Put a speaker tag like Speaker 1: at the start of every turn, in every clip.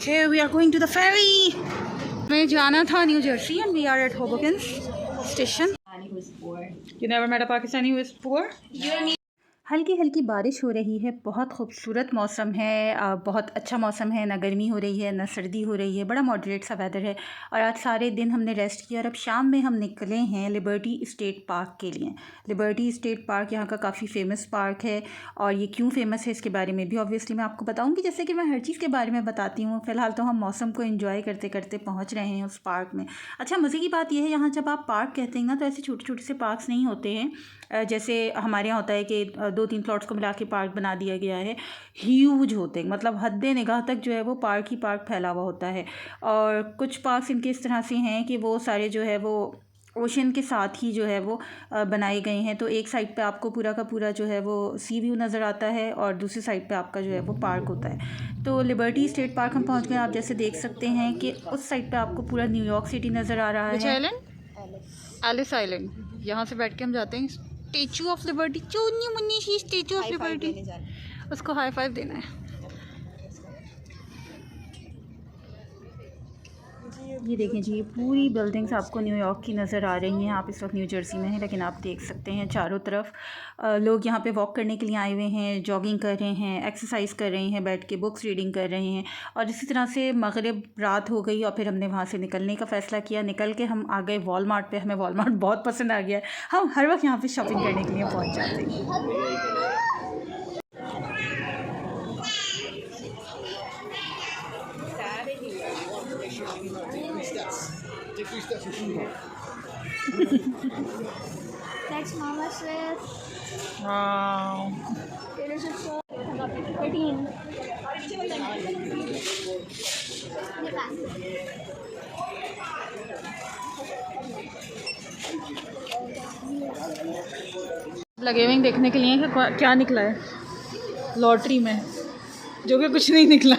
Speaker 1: Here we are going to the ferry. हमें जाना था new Jersey and we are at Hoboken station. You never met a Pakistani who is poor? हल्की हल्की बारिश हो रही है, बहुत खूबसूरत मौसम है, बहुत अच्छा मौसम है, ना गर्मी हो रही है ना सर्दी हो रही है, बड़ा मॉडरेट सा वेदर है। और आज सारे दिन हमने रेस्ट किया और अब शाम में हम निकले हैं लिबर्टी स्टेट पार्क के लिए। लिबर्टी स्टेट पार्क यहाँ का काफ़ी फ़ेमस पार्क है और ये क्यों फ़ेमस है इसके बारे में भी ऑब्वियसली मैं आपको बताऊँगी, जैसे कि मैं हर चीज़ के बारे में बताती हूँ। फ़िलहाल तो हम मौसम को एंजॉय करते करते पहुँच रहे हैं उस पार्क में। अच्छा, मज़े की बात यह है, यहाँ जब आप पार्क कहते हैं ना तो ऐसे छोटे छोटे से पार्क्स नहीं होते हैं जैसे हमारे यहाँ होता है कि 2-3 प्लॉट्स को मिला के पार्क बना दिया गया है। ह्यूज होते हैं, मतलब हद्दे निगाह तक जो है वो पार्क ही पार्क फैला हुआ होता है। और कुछ पार्क्स इनके इस तरह से हैं कि वो सारे जो है वो ओशन के साथ ही जो है वो बनाए गए हैं। तो एक साइड पे आपको पूरा का पूरा जो है वो सी व्यू नज़र आता है और दूसरी साइड पे आपका जो है वो पार्क होता है। तो लिबर्टी स्टेट पार्क हम पहुंच गए। आप जैसे देख सकते हैं कि उस साइड पे आपको पूरा न्यूयॉर्क सिटी नज़र आ रहा है। एलिस आइलैंड, यहाँ से बैठ के हम जाते हैं स्टेचू ऑफ लिबर्टी, चुन्नी मुन्नी सी स्टेचू ऑफ लिबर्टी, उसको हाई फाइव देना है। ये देखें जी, पूरी बिल्डिंग्स आपको न्यूयॉर्क की नज़र आ रही हैं। आप इस वक्त न्यू जर्सी में हैं लेकिन आप देख सकते हैं चारों तरफ लोग यहाँ पे वॉक करने के लिए आए हुए हैं, जॉगिंग कर रहे हैं, एक्सरसाइज कर रहे हैं, बैठ के बुक्स रीडिंग कर रहे हैं। और इसी तरह से मगरिब रात हो गई और फिर हमने वहाँ से निकलने का फ़ैसला किया। निकल के हम आ गए वॉलमार्ट पे। हमें वॉलमार्ट बहुत पसंद आ गया है, हम हर वक्त यहाँ पर शॉपिंग करने के लिए पहुँच जाते हैं।
Speaker 2: That's Mama Swift.
Speaker 1: Wow.
Speaker 2: Taylor Swift show. I got 13.
Speaker 1: लगे हुए देखने के लिए कि क्या निकला है लॉटरी में, जो कि कुछ नहीं निकला।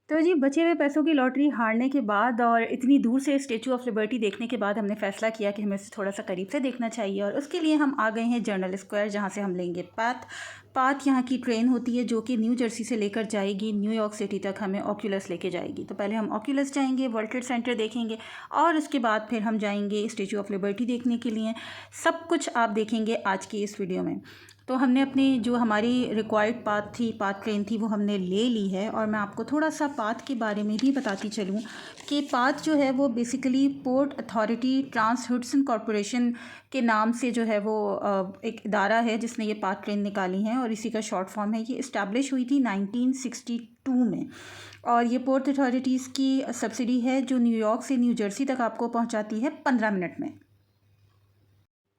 Speaker 1: तो जी, बचे हुए पैसों की लॉटरी हारने के बाद और इतनी दूर से स्टैचू ऑफ लिबर्टी देखने के बाद हमने फ़ैसला किया कि हमें इसे थोड़ा सा करीब से देखना चाहिए। और उसके लिए हम आ गए हैं जर्नल स्क्वायर, जहाँ से हम लेंगे पाथ यहाँ की ट्रेन होती है जो कि न्यू जर्सी से लेकर जाएगी न्यूयॉर्क सिटी तक, हमें ऑक्यूलस लेके जाएगी। तो पहले हम ऑक्यूलस जाएंगे, वर्ल्ड ट्रेड सेंटर देखेंगे और उसके बाद फिर हम जाएंगे स्टैचू ऑफ लिबर्टी देखने के लिए। सब कुछ आप देखेंगे आज की इस वीडियो में। तो हमने अपनी जो हमारी रिक्वायर्ड पाथ ट्रेन थी वो हमने ले ली है। और मैं आपको थोड़ा सा पाथ के बारे में भी बताती चलूँ कि पाथ जो है वो basically Port Authority Trans Hudson Corporation के नाम से जो है वो एक इदारा है जिसने ये पाथ ट्रेन निकाली है और इसी का शॉर्ट फॉर्म है। ये इस्टेब्लिश हुई थी 1962 में और ये पोर्ट अथॉरिटीज़ की सब्सिडी है जो न्यूयॉर्क से न्यू जर्सी तक आपको पहुँचाती है 15 मिनट में।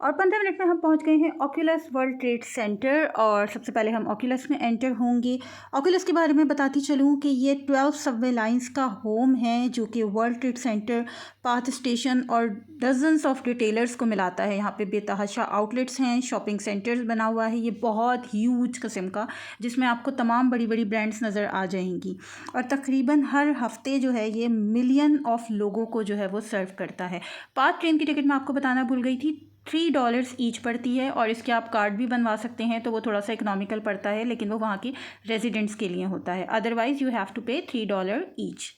Speaker 1: और 15 मिनट में हम पहुंच गए हैं ऑक्यूलस वर्ल्ड ट्रेड सेंटर। और सबसे पहले हम ऑक्यूलस में एंटर होंगे। ऑक्यूलस के बारे में बताती चलूँ कि ये 12 सबवे लाइंस का होम है जो कि world trade centre, path station और डजन्स ऑफ रिटेलर्स को मिलाता है। यहाँ पे बेतहाशा आउटलेट्स हैं, शॉपिंग सेंटर्स बना हुआ है। ये बहुत ह्यूज किस्म का, जिसमें आपको तमाम बड़ी बड़ी ब्रांड्स नज़र आ जाएंगी। और तकरीबन हर हफ्ते जो है ये मिलियन ऑफ लोगों को जो है वो सर्व करता है। पाथ ट्रेन की टिकट मैं आपको बताना भूल गई थी, $3 ईच पड़ती है और इसके आप कार्ड भी बनवा सकते हैं तो वो थोड़ा सा इकोनॉमिकल पड़ता है, लेकिन वो वहाँ के रेजिडेंट्स के लिए होता है। अदरवाइज़ यू हैव टू पे $3 ईच।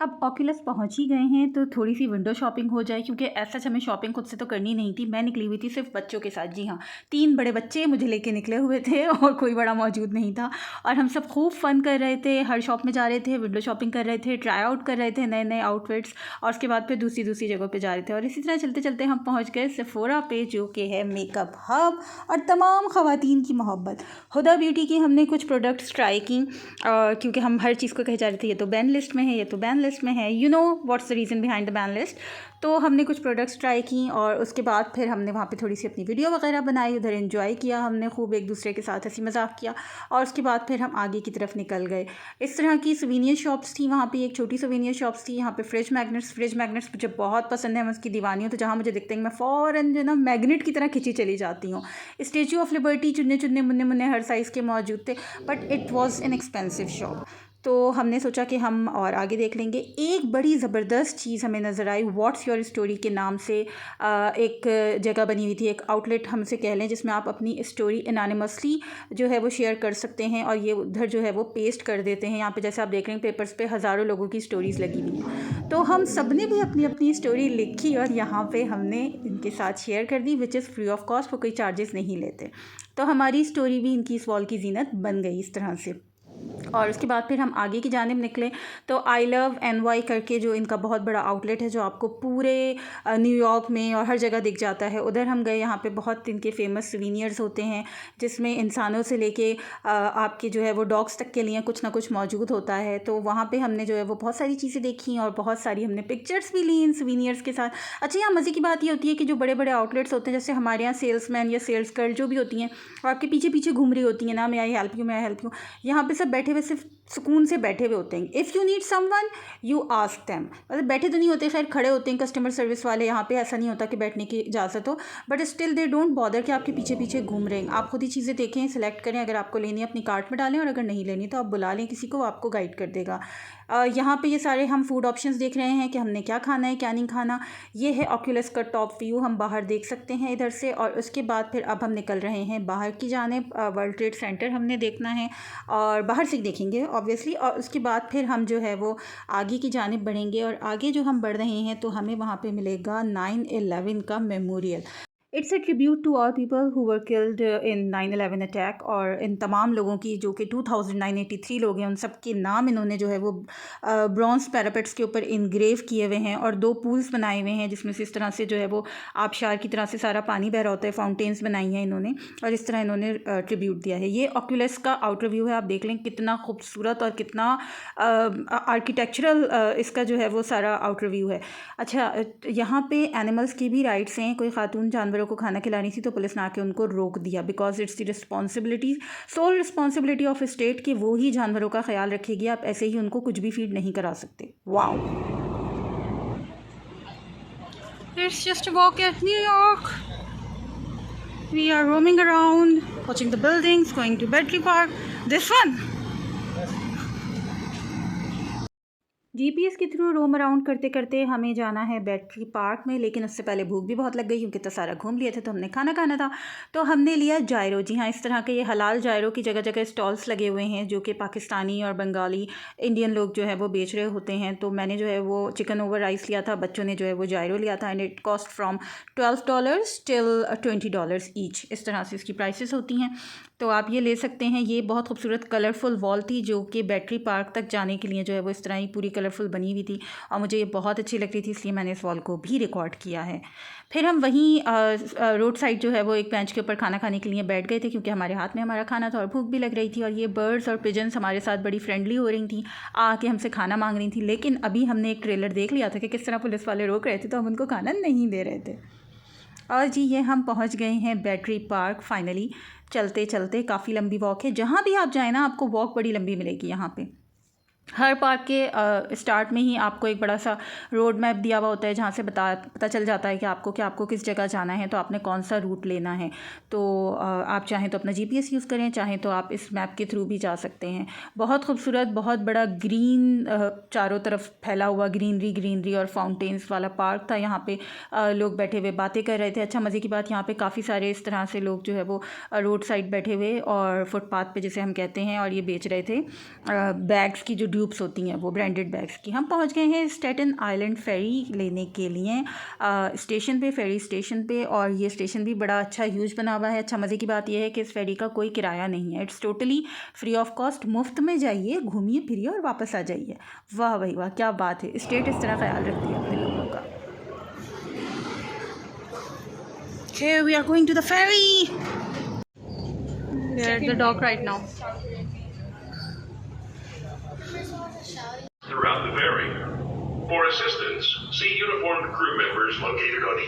Speaker 1: अब ऑक्यूलस पहुंच ही गए हैं तो थोड़ी सी विंडो शॉपिंग हो जाए, क्योंकि ऐसा हमें शॉपिंग खुद से तो करनी नहीं थी। मैं निकली हुई थी सिर्फ बच्चों के साथ। जी हाँ, 3 बड़े बच्चे मुझे लेके निकले हुए थे और कोई बड़ा मौजूद नहीं था। और हम सब खूब फ़न कर रहे थे, हर शॉप में जा रहे थे, विंडो शॉपिंग कर रहे थे, ट्राई आउट कर रहे थे नए नए आउटफिट्स और उसके बाद फिर दूसरी जगहों पर जा रहे थे। और इसी तरह चलते चलते हम पहुँच गए सेफोरा पे, जो कि है मेकअप हब और तमाम ख़वातीन की मोहब्बत। हुदा ब्यूटी की हमने कुछ प्रोडक्ट्स ट्राई की क्योंकि हम हर चीज़ को कहे जा रहे थे ये तो बैन लिस्ट में है, ये तो बैन लिस्ट में है, you know what's the reason behind the ban list. तो हमने कुछ प्रोडक्ट्स ट्राई की और उसके बाद फिर हमने वहाँ पे थोड़ी सी अपनी वीडियो वगैरह बनाई, उधर एंजॉय किया हमने खूब, एक दूसरे के साथ हंसी मजाक किया और उसके बाद फिर हम आगे की तरफ निकल गए। इस तरह की सोवेनियर शॉप्स थी वहाँ पे, एक छोटी सोवेनियर शॉप्स थी। यहाँ पे फ्रिज मैग्नेट्स मुझे बहुत पसंद है, मैं उसकी दीवानी हूँ। तो जहाँ मुझे दिखते हैं मैं फ़ौरन जो ना मैग्नेट की तरह खिंची चली जाती हूँ। स्टैचू ऑफ लिबर्टी चुन्ने मुन्ने हर साइज़ के मौजूद थे, but it was an expensive shop. तो हमने सोचा कि हम और आगे देख लेंगे। एक बड़ी ज़बरदस्त चीज़ हमें नज़र आई, व्हाट्स योर स्टोरी के नाम से एक जगह बनी हुई थी, एक आउटलेट हमसे कह लें, जिसमें आप अपनी स्टोरी एनोनिमसली जो है वो शेयर कर सकते हैं और ये उधर जो है वो पेस्ट कर देते हैं। यहाँ पे जैसे आप देख रहे हैं पेपर्स पे हज़ारों लोगों की स्टोरीज़ लगी हुई हैं। तो हम सब ने भी अपनी अपनी स्टोरी लिखी और यहाँ पे हमने इनके साथ शेयर कर दी, which is free of cost, वो कोई चार्जेस नहीं लेते। तो हमारी स्टोरी भी इनकी इस वॉल की जीनत बन गई इस तरह से। और उसके बाद फिर हम आगे की जानिब निकले तो आई लव NY करके जो इनका बहुत बड़ा आउटलेट है, जो आपको पूरे न्यूयॉर्क में और हर जगह दिख जाता है, उधर हम गए। यहाँ पे बहुत इनके फेमस सुवीनियर्स होते हैं, जिसमें इंसानों से लेके आपके जो है वो डॉग्स तक के लिए कुछ ना कुछ मौजूद होता है। तो वहाँ पे हमने जो है वो बहुत सारी चीज़ें देखी और बहुत सारी हमने पिक्चर्स भी ली इन सुवीनियर्स के साथ। अच्छा, यहाँ मज़े की बात ये होती है कि जो बड़े बड़े आउटलेट्स होते हैं, जैसे हमारे यहाँ सेल्समैन या सेल्स गर्ल जो भी होती हैं और आपके पीछे पीछे घूम रही होती हैं ना, मैं आई हेल्प यू, मैं हेल्प यू, यहाँ पे सब बैठे हुए सिर्फ सुकून से बैठे हुए होते हैं। If you need someone you ask them, मतलब बैठे तो नहीं होते, खैर खड़े होते हैं कस्टमर सर्विस वाले। यहाँ पे ऐसा नहीं होता कि बैठने की इजाज़त हो, but still they don't bother कि आपके पीछे पीछे घूम रहे हैं। आप खुद ही चीज़ें देखें, सेलेक्ट करें, अगर आपको लेनी है अपनी कार्ट में डालें और अगर नहीं लेनी तो आप बुला लें किसी को, वो आपको गाइड कर देगा। यहाँ पे ये सारे हम फूड ऑप्शंस देख रहे हैं कि हमने क्या खाना है क्या नहीं खाना। ये है ऑक्यूलस का टॉप व्यू, हम बाहर देख सकते हैं इधर से। और उसके बाद फिर अब हम निकल रहे हैं बाहर की जानिब, वर्ल्ड ट्रेड सेंटर हमने देखना है और बाहर से देखेंगे ऑब्वियसली। और उसके बाद फिर हम जो है वो आगे की जानिब बढ़ेंगे और आगे जो हम बढ़ रहे हैं तो हमें वहाँ पे मिलेगा 9/11 का memorial. It's a tribute to all people who were killed in 9/11 attack. और इन तमाम लोगों की जो कि 2983 लोग हैं, उन सब के नाम इन्होंने जो है वो ब्रॉन्ज पैरापेट्स के ऊपर इनग्रेव किए हुए हैं और 2 पूल्स बनाए हुए हैं, जिसमें से इस तरह से जो है वो आबशार की तरह से सारा पानी बह रहा होता है। फाउंटेन्स बनाई हैं इन्होंने और इस तरह इन्होंने ट्रिब्यूट दिया है। ये ऑक्यूलस का आउटर व्यू है, आप देख लें कितना खूबसूरत और कितना आर्किटेक्चरल इसका जो है वो सारा आउटर व्यू है। अच्छा, यहाँ पे एनिमल्स की भी राइट्स हैं। कोई खातून जानवरों को खाना खिलानी थी तो पुलिस ने आके उनको रोक दिया, because it's the responsibility, sole responsibility of state कि वो ही जानवरों का ख्याल रखेगी, आप ऐसे ही उनको कुछ भी फीड नहीं करा सकते। Wow, it's just a walk at New York. We are roaming around watching the buildings, going to Battery Park, this one. GPS के थ्रू रोम अराउंड करते करते हमें जाना है बैटरी पार्क में, लेकिन उससे पहले भूख भी बहुत लग गई क्योंकि तो सारा घूम लिए थे, तो हमने खाना खाना था। तो हमने लिया जायरो। जी हाँ, इस तरह के ये हलाल जायरो की जगह जगह स्टॉल्स लगे हुए हैं, जो कि पाकिस्तानी और बंगाली इंडियन लोग जो है वो बेच रहे होते हैं। तो मैंने जो है वो चिकन ओवर राइस लिया था, बच्चों ने जो है वो जायरो लिया था, and it cost from $12 till $20 each. इस तरह से इसकी प्राइसेस होती हैं, तो आप ये ले सकते हैं। ये बहुत खूबसूरत कलरफुल वॉल थी, जो कि बैटरी पार्क तक जाने के लिए जो है वो इस तरह ही पूरी कलरफुल बनी हुई थी और मुझे ये बहुत अच्छी लग रही थी, इसलिए मैंने इस वॉल को भी रिकॉर्ड किया है। फिर हम वहीं रोड साइड जो है वो एक बेंच के ऊपर खाना खाने के लिए बैठ गए थे, क्योंकि हमारे हाथ में हमारा खाना था और भूख भी लग रही थी। और ये बर्ड्स और पिजन्स हमारे साथ बड़ी फ्रेंडली हो रही थी, आके हमसे खाना मांग रही थी। लेकिन अभी हमने एक ट्रेलर देख लिया था कि किस तरह पुलिस वाले रोक रहे थे, तो हम उनको खाना नहीं दे रहे थे। और जी, ये हम पहुंच गए हैं बैटरी पार्क फाइनली। चलते चलते, काफ़ी लंबी वॉक है, जहाँ भी आप जाएँ ना आपको वॉक बड़ी लंबी मिलेगी। यहाँ पे हर पार्क के स्टार्ट में ही आपको एक बड़ा सा रोड मैप दिया हुआ होता है, जहाँ से पता चल जाता है कि आपको किस जगह जाना है, तो आपने कौन सा रूट लेना है। तो आप चाहें तो अपना GPS यूज़ करें, चाहें तो आप इस मैप के थ्रू भी जा सकते हैं। बहुत खूबसूरत, बहुत बड़ा ग्रीन, चारों तरफ फैला हुआ ग्रीनरी और फाउंटेन्स वाला पार्क था। यहाँ पे लोग बैठे हुए बातें कर रहे थे। अच्छा, मज़े की बात, यहाँ पे काफ़ी सारे इस तरह से लोग जो है वो रोड साइड बैठे हुए और फुटपाथ पे जिसे हम कहते हैं, और ये बेच रहे थे बैग्स की, जो ट्यूब्स होती हैं वो ब्रांडेड बैग्स की। हम पहुंच गए हैं स्टेटन आइलैंड फेरी लेने के लिए स्टेशन पे, फेरी स्टेशन पे। और ये स्टेशन भी बड़ा अच्छा ह्यूज बना हुआ है। अच्छा, मज़े की बात यह है कि इस फेरी का कोई किराया नहीं है, it's totally free of cost. मुफ्त में जाइए, घूमिए फिरिए और वापस आ जाइए। वाह भाई वाह, क्या बात है, स्टेट इस तरह ख्याल रखती है अपने लोगों का। Here we are going to the ferry. We are at the dock right now.
Speaker 3: Throughout the ferry. For assistance, see uniformed crew members located on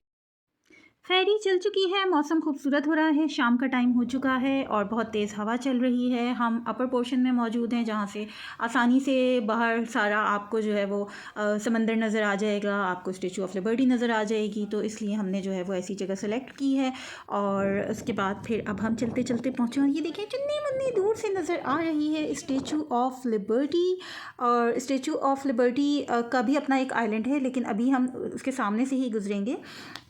Speaker 1: फेरी चल चुकी है, मौसम खूबसूरत हो रहा है, शाम का टाइम हो चुका है और बहुत तेज़ हवा चल रही है। हम अपर पोर्शन में मौजूद हैं, जहाँ से आसानी से बाहर सारा आपको जो है वो समंदर नज़र आ जाएगा, आपको स्टैचू ऑफ लिबर्टी नज़र आ जाएगी। तो इसलिए हमने जो है वो ऐसी जगह सेलेक्ट की है। और उसके बाद फिर अब हम चलते चलते पहुँचे और ये देखें चुन्नी मुन्नी इतनी दूर से नज़र आ रही है स्टैचू ऑफ लिबर्टी। और स्टैचू ऑफ लिबर्टी का भी अपना एक आइलैंड है, लेकिन अभी हम उसके सामने से ही गुजरेंगे।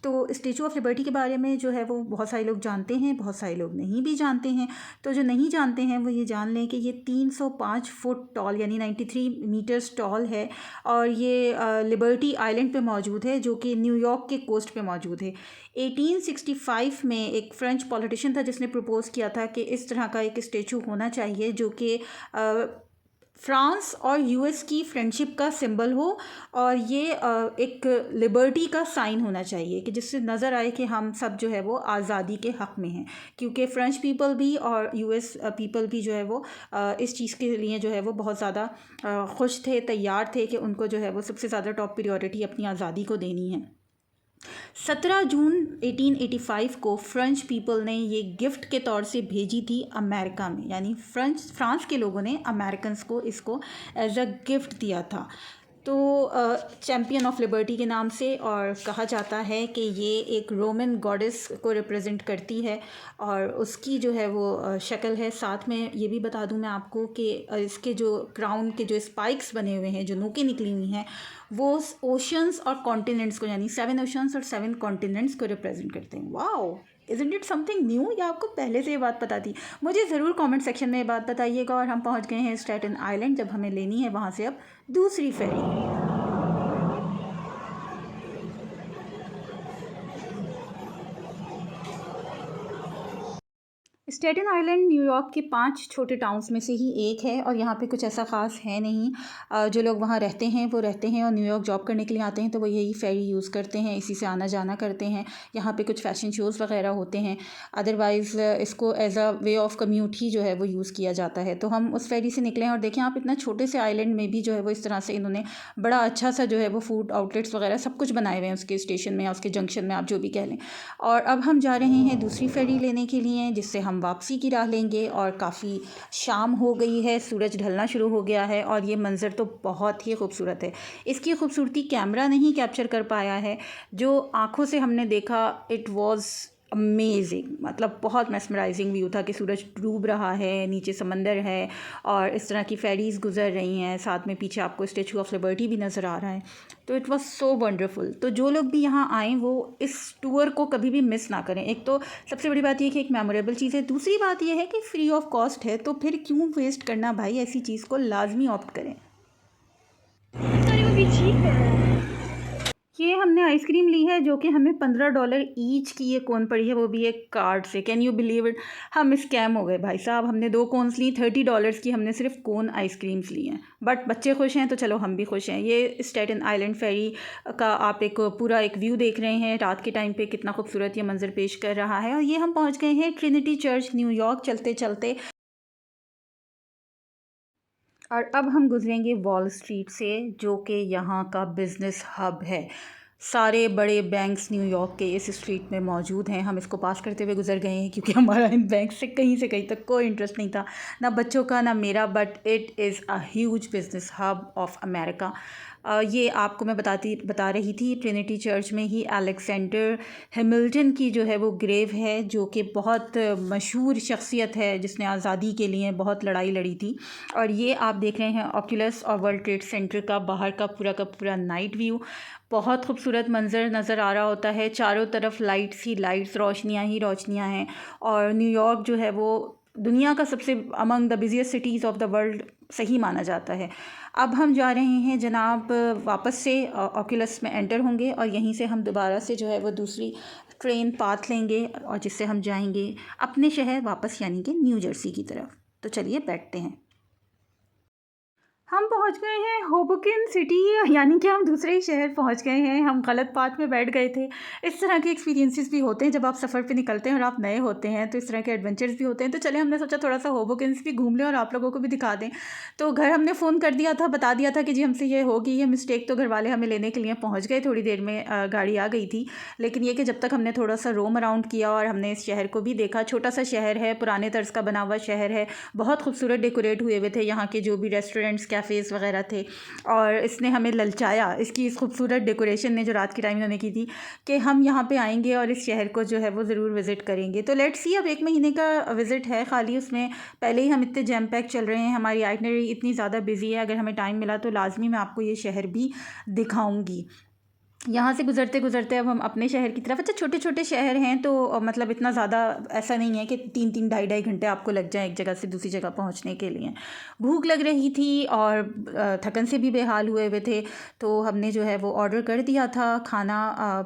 Speaker 1: तो स्टैचू ऑफ लिबर्टी के बारे में जो है वो बहुत सारे लोग जानते हैं, बहुत सारे लोग नहीं भी जानते हैं। तो जो नहीं जानते हैं वो ये जान लें कि ये 305 फुट टॉल यानी 93 मीटर्स टॉल है, और ये लिबर्टी आइलैंड पे मौजूद है, जो कि न्यूयॉर्क के कोस्ट पे मौजूद है। 1865 में एक फ्रेंच पॉलिटिशियन था जिसने प्रपोज़ किया था कि इस तरह का एक स्टैचू होना चाहिए जो कि फ्रांस और यूएस की फ्रेंडशिप का सिंबल हो, और ये एक लिबर्टी का साइन होना चाहिए कि जिससे नज़र आए कि हम सब जो है वो आज़ादी के हक़ में हैं, क्योंकि फ्रेंच पीपल भी और यूएस पीपल भी जो है वो इस चीज़ के लिए जो है वो बहुत ज़्यादा खुश थे, तैयार थे कि उनको जो है वो सबसे ज़्यादा टॉप प्रायोरिटी अपनी आज़ादी को देनी है। 17 जून 1885 को फ्रेंच पीपल ने ये गिफ्ट के तौर से भेजी थी अमेरिका में, यानी फ्रांस के लोगों ने अमेरिकन्स को इसको एज अ गिफ्ट दिया था। तो चैम्पियन ऑफ लिबर्टी के नाम से, और कहा जाता है कि ये एक रोमन गॉडेस को रिप्रेजेंट करती है, और उसकी जो है वो शक्ल है। साथ में ये भी बता दूं मैं आपको कि इसके जो क्राउन के जो स्पाइक्स बने हुए हैं, जो नोकें निकली हुई हैं, वो ओशंस और कॉन्टिनेंट्स को, यानी 7 ओशंस और 7 कॉन्टिनेंट्स को रिप्रेजेंट करते हैं। Wow, isn't it something new, या आपको पहले से ये बात पता थी? मुझे ज़रूर कमेंट सेक्शन में ये बात बताइएगा। और हम पहुंच गए हैं स्टैटन आइलैंड, जब हमें लेनी है वहाँ से अब दूसरी फेरी। स्टैटन आइलैंड न्यूयॉर्क के 5 छोटे टाउन्स में से ही एक है, और यहाँ पे कुछ ऐसा ख़ास है नहीं। जो लोग वहाँ रहते हैं वो रहते हैं, और न्यूयॉर्क जॉब करने के लिए आते हैं तो वो यही फेरी यूज़ करते हैं, इसी से आना जाना करते हैं। यहाँ पे कुछ फ़ैशन शोज़ वगैरह होते हैं, अदरवाइज़ इसको as a way of commute ही जो है वो यूज़ किया जाता है। तो हम उस फेरी से निकले हैं, और देखें आप, इतना छोटे से आइलैंड में भी जो है वो इस तरह से इन्होंने बड़ा अच्छा सा जो है वो फूड आउटलेट्स वगैरह सब कुछ बनाए हुए हैं उसके स्टेशन में या उसके जंक्शन में, आप जो भी कह लें। और अब हम जा रहे हैं दूसरी फेरी लेने के लिए, जिससे हम वापसी की राह लेंगे। और काफ़ी शाम हो गई है, सूरज ढलना शुरू हो गया है, और ये मंज़र तो बहुत ही खूबसूरत है। इसकी खूबसूरती कैमरा नहीं कैप्चर कर पाया है, जो आँखों से हमने देखा इट वाज़ अमेजिंग। मतलब बहुत मेस्मराइजिंग व्यू था कि सूरज डूब रहा है, नीचे समंदर है, और इस तरह की फेरीज़ गुजर रही हैं, साथ में पीछे आपको स्टैचू ऑफ लिबर्टी भी नज़र आ रहा है। तो इट वाज सो वंडरफुल। तो जो लोग भी यहाँ आएँ वो इस टूर को कभी भी मिस ना करें। एक तो सबसे बड़ी बात ये कि एक मेमोरेबल चीज़ है, दूसरी बात ये है कि फ्री ऑफ कॉस्ट है, तो फिर क्यों वेस्ट करना भाई, ऐसी चीज़ को लाजमी ऑप्ट करें। ये हमने आइसक्रीम ली है जो कि हमें $15 ईच की ये कोन पड़ी है, वो भी एक कार्ड से। Can you believe it? हम स्कैम हो गए भाई साहब। हमने 2 कोन्स ली, $30 की हमने सिर्फ कोन आइसक्रीम्स ली हैं। बट बच्चे खुश हैं तो चलो हम भी खुश हैं। ये स्टैटन आइलैंड फेरी का आप एक पूरा एक व्यू देख रहे हैं रात के टाइम पे, कितना खूबसूरत ये मंजर पेश कर रहा है। और ये हम पहुँच गए हैं ट्रिनिटी चर्च न्यूयॉर्क चलते चलते। और अब हम गुजरेंगे वॉल स्ट्रीट से, जो कि यहाँ का बिज़नेस हब है। सारे बड़े बैंक्स न्यूयॉर्क के इस स्ट्रीट में मौजूद हैं। हम इसको पास करते हुए गुजर गए हैं क्योंकि हमारा इन बैंक से कहीं तक कोई इंटरेस्ट नहीं था, ना बच्चों का ना मेरा। But it is a huge business hub of America. ये आपको मैं बता रही थी, ट्रिनिटी चर्च में ही अलेक्जेंडर हैमिल्टन की जो है वो ग्रेव है, जो कि बहुत मशहूर शख्सियत है जिसने आज़ादी के लिए बहुत लड़ाई लड़ी थी। और ये आप देख रहे हैं ऑक्यूलस और वर्ल्ड ट्रेड सेंटर का बाहर का पूरा नाइट व्यू। बहुत खूबसूरत मंज़र नज़र आ रहा होता है, चारों तरफ लाइट्स ही लाइट्स, रोशनियाँ ही रोशनियाँ हैं। और न्यूयॉर्क जो है वो दुनिया का सबसे among the busiest cities of the world सही माना जाता है। अब हम जा रहे हैं जनाब, वापस से ऑक्यूलस में एंटर होंगे, और यहीं से हम दोबारा से जो है वो दूसरी ट्रेन पाथ लेंगे, और जिससे हम जाएंगे अपने शहर वापस, यानी कि न्यू जर्सी की तरफ। तो चलिए बैठते हैं। हम पहुंच गए हैं होबोकेन सिटी, यानी कि हम दूसरे ही शहर पहुंच गए हैं। हम गलत पाथ में बैठ गए थे। इस तरह के एक्सपीरियंसेस भी होते हैं जब आप सफ़र पे निकलते हैं और आप नए होते हैं, तो इस तरह के एडवेंचर्स भी होते हैं। तो चले, हमने सोचा थोड़ा सा होबोकेन्स भी घूम लें और आप लोगों को भी दिखा दें। तो घर हमने फ़ोन कर दिया था, बता दिया था कि जी हमसे ये होगी ये मिस्टेक। तो घर वाले हमें लेने के लिए पहुँच गए, थोड़ी देर में गाड़ी आ गई थी। लेकिन ये कि जब तक हमने थोड़ा सा रोम अराउंड किया और हमने इस शहर को भी देखा, छोटा सा शहर है, पुराने तर्ज का बना हुआ शहर है, बहुत खूबसूरत डेकोरेट हुए हुए थे यहाँ के जो भी रेस्टोरेंट्स, कैफ़ेज़ वगैरह थे और इसने हमें ललचाया, इसकी इस खूबसूरत डेकोरेशन ने जो रात के टाइम इन्होंने की थी कि हम यहाँ पे आएंगे और इस शहर को जो है वो ज़रूर विज़िट करेंगे। तो लेट्स सी, अब 1 महीने का विज़िट है खाली, उसमें पहले ही हम इतने जैम पैक चल रहे हैं, हमारी आइटनरी इतनी ज़्यादा बिजी है। अगर हमें टाइम मिला तो लाजमी मैं आपको ये शहर भी दिखाऊंगी। यहाँ से गुज़रते गुज़रते अब हम अपने शहर की तरफ, अच्छा छोटे छोटे शहर हैं तो मतलब इतना ज़्यादा ऐसा नहीं है कि 3-3 ढाई-ढाई घंटे आपको लग जाए एक जगह से दूसरी जगह पहुँचने के लिए। भूख लग रही थी और थकन से भी बेहाल हुए हुए थे, तो हमने जो है वो ऑर्डर कर दिया था खाना।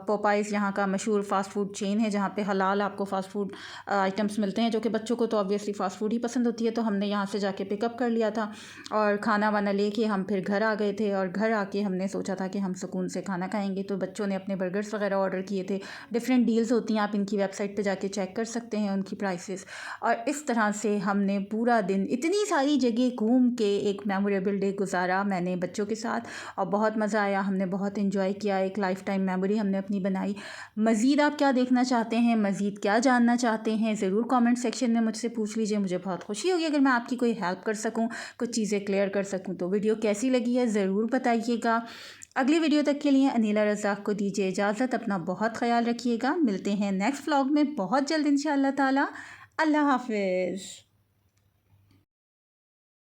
Speaker 1: पोपाइज़ यहाँ का मशहूर फ़ास्ट फूड चेन है जहाँ पे हलाल आपको फ़ास्ट फूड आइटम्स मिलते हैं, जो कि बच्चों को तो ऑब्वियसली फ़ास्ट फूड ही पसंद होती है। तो हमने यहाँ से जाके पिकअप कर लिया था और खाना वाना लेके हम फिर घर आ गए थे। और घर आके हमने सोचा था कि हम सुकून से खाना खाएंगे, तो बच्चों ने अपने बर्गर्स वगैरह ऑर्डर किए थे। डिफरेंट डील्स होती हैं, आप इनकी वेबसाइट पे जाके चेक कर सकते हैं उनकी प्राइसेस। और इस तरह से हमने पूरा दिन इतनी सारी जगह घूम के एक मेमोरेबल डे गुजारा मैंने बच्चों के साथ, और बहुत मज़ा आया, हमने बहुत इन्जॉय किया। एक लाइफ टाइम मेमोरी हमने अपनी बनाई। मज़ीद आप क्या देखना चाहते हैं, मज़ीद क्या जानना चाहते हैं, ज़रूर कमेंट सेक्शन में मुझसे पूछ लीजिए। मुझे बहुत खुशी होगी अगर मैं आपकी कोई हेल्प कर सकूं, कुछ चीज़ें क्लियर कर सकूं। तो वीडियो कैसी लगी है ज़रूर बताइएगा। अगली वीडियो तक के लिए अनीला रज़ाक को दीजिए इजाज़त। अपना बहुत ख्याल रखिएगा। मिलते हैं नेक्स्ट व्लॉग में बहुत जल्द इंशाअल्लाह ताला। अल्लाह हाफ़िज़।